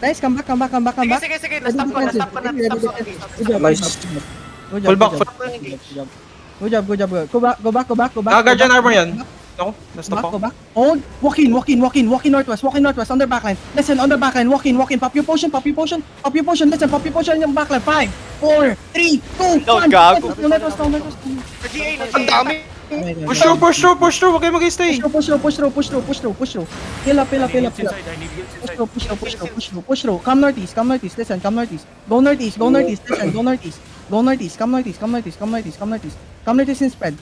Nice, come back. Sige. Na-stop ko na. Stop ko. Nice. Good Full back, job. Good job. Go back. Guard yan, armor yan. Ako, na-stop Go ako. back. Hold. Walk in northwest. On their backline. Listen, on their backline. Walk in. Pop your potion. Listen, pop your potion in yung backline. 5, 4, 3, 2, 1. Gago. Ang dami. Push through. Huwag kayo mag-stay. Push through. Heal up. Push through. Come northeast. Listen, come northeast. Go northeast. Listen, go northeast. Come northeast and spread.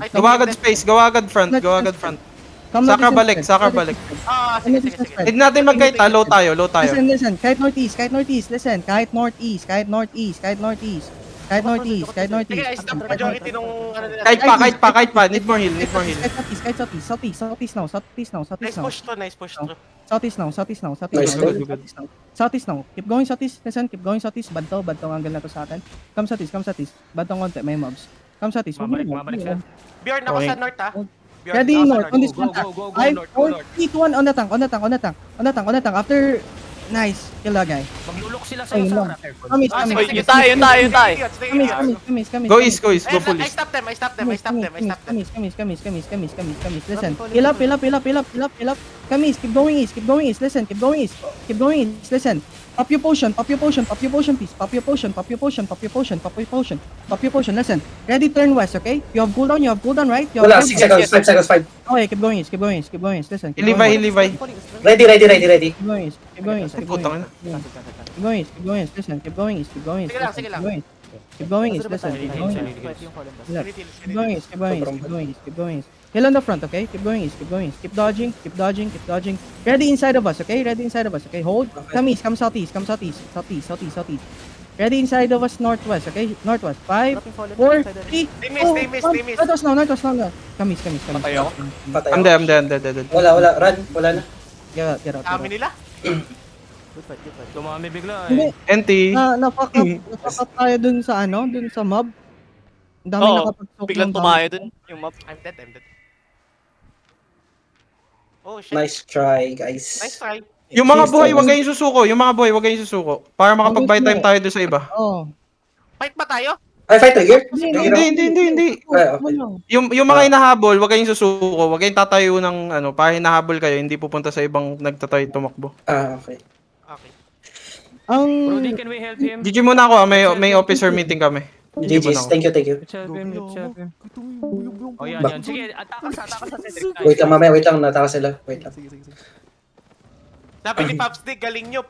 Gawagad space, gawagad front. Saka balik. Sige. Hindi natin magkaita, low tayo. Listen. Kahit northeast. Listen, kahit northeast. Sige, stop majority nung ano nila. Kahit pa. Need more heal. Kahit southeast now. Nice push to. Southeast now. Nice, Southeast now. Keep going southeast. Listen, keep going southeast. Bad to angle na to sa atin. Come southeast. Bad tong konti, may mobs. Come southeast. Babalik siya. Bjorn, ako sa north ha. Ready north on this Go, contact. go, 5, north, 4, 3, 2, 1 on the tank. After nice, kill the guy. Maglulok sila sa'yo Ayun sa lang. cracker. Kamis. Yun tayo. Go east, go full I east. stop them. Kamis. Listen, heal up. Kamis, keep going east. Listen, keep going east. Listen. Pop your potion, please. Pop your potion. Listen. Ready, turn west, okay? You have cooldown, right? Wala, 6 seconds, 5 seconds, 5. Okay, keep going east. Listen. keep Levi. Ready. Keep going east. Putang ina. Keep going east. Listen, keep going east. Sige lang. Keep going east. Listen, keep going east. Heal on the front, okay? Keep going east. Keep dodging. Ready inside of us, okay? Hold. Come east, come southeast. Ready inside of us, northwest, okay? Northwest. 5, 4, 3, They 2, miss. 1. Northwest now. Come east. Patay ako. Patay. I'm dead. Wala. Run. Wala na. Get out. Dami nila. Tumami bigla Hindi, NT. na-fuck up tayo dun sa mob. Ang dami nakapag-soak Biglang ng down. tumayo dun yung map. I'm dead. Oh shit. Nice try, guys. Nice try. Yung mga buhay, huwag kayong susuko. Para makapag-buy time tayo doon sa iba. Oh. Fight ba tayo? Ay, fight trigger? Hindi. Okay. Yung mga hinahabol, huwag kayong susuko. Huwag kayong tatayo ng para hinahabol kayo, hindi pupunta sa ibang nagtatayo tumakbo. Okay. Okay. Brody, can we help him? GG muna ako, may officer meeting kami. GG muna GG's, ako. thank you. Let's help him. Oh, yan. Sige, atakas sa Cedric. Wait lang, mamaya, nataka sila. Wait lang. Sabi ni Pops Dick, galing nyo.